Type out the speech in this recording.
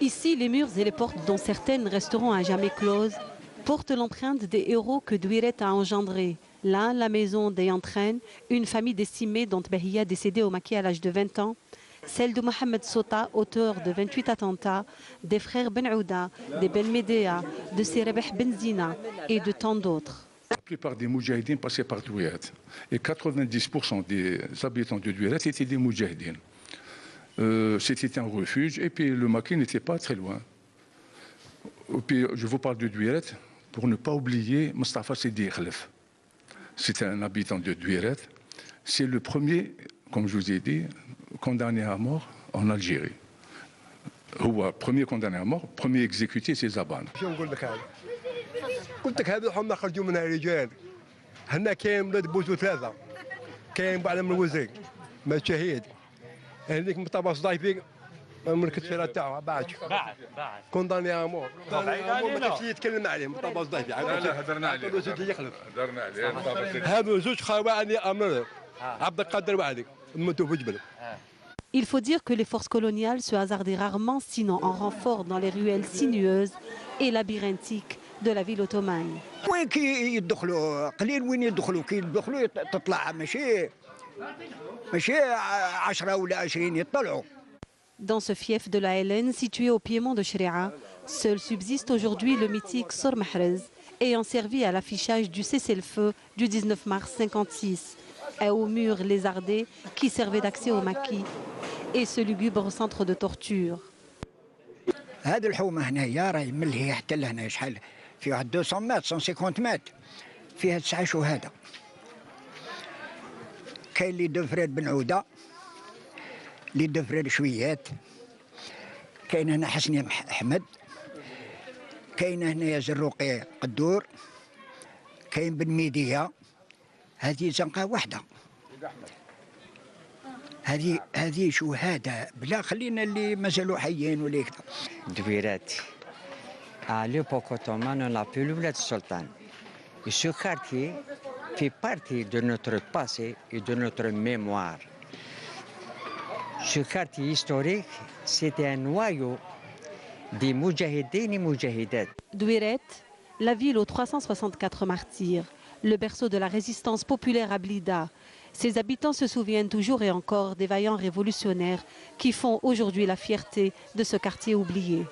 Ici, les murs et les portes, dont certaines resteront à jamais closes, portent l'empreinte des héros que Douiret a engendrés. Là, la maison d'Ayantraine, une famille décimée dont Bahia décédée au Maquis à l'âge de 20 ans, celle de Mohamed Sota, auteur de 28 attentats, des frères Ben Ouda, des Ben Medea, de Sirebeh Benzina et de tant d'autres. La plupart des moudjahidines passaient par Douiret. Et 90% des habitants de Douiret étaient des moudjahidines. C'était un refuge et puis le Maquis n'était pas très loin. Et puis, je vous parle de Douiret pour ne pas oublier Mustafa Sidi Khlef. C'est un habitant de Douiret. C'est le premier, comme je vous ai dit, condamné à mort en Algérie. هو premier condamné à mort, premier exécuté, c'est Zabane. شو نقول لك هذا؟ قلت لك هذا هم خرجوا منها رجال. هنا كاين ولاد بوزو ثلاثة. كاين بعد من الوزير. ما شهيد. هذيك مطابس ضايفين ملك الشارع تاعها بعد كونداني à mort. ما كانش يتكلم عليه مطابس ضايفين. لا هدرنا عليه. هدرنا عليه. هذو زوج خواني امر عبد القادر وعدي موتوا في جبل. Il faut dire que les forces coloniales se hasardaient rarement, sinon en renfort, dans les ruelles sinueuses et labyrinthiques de la ville ottomane. وين كي يدخلوا قليل وين يدخلوا كي يدخلوا تطلع ماشي 10 ولا 20 يطلعوا. Dans ce fief de la Hélène, situé au piémont de Shria, seul subsiste aujourd'hui le mythique Sor Mahrez, ayant servi à l'affichage du cessez-le-feu du 19 mars 56, et aux murs lézardés qui servaient d'accès au maquis, et ce lugubre centre de torture. هذه الحومه هنايا راهي من هي حتى لهنا شحال فيها 200 متر 150 متر فيها 9 شهداء. كاين اللي دفراد بن عوده اللي دفراد شويات، كاين هنا حسني احمد، كاين هنايا زروقي قدور، كاين بن ميديا. هذه زنقه واحده، هذه شهداء بلا خلينا اللي مازالوا حيين ولا كذا. Douiret, à l'époque ottomane, on l'appelait le Bled Sultan. Et ce quartier fait partie de notre passé et de notre mémoire. Ce quartier historique, c'était un noyau des Moudjahidines et Moudjahidettes. Douiret, la ville aux 364 martyrs, le berceau de la résistance populaire à Blida. Ses habitants se souviennent toujours et encore des vaillants révolutionnaires qui font aujourd'hui la fierté de ce quartier oublié.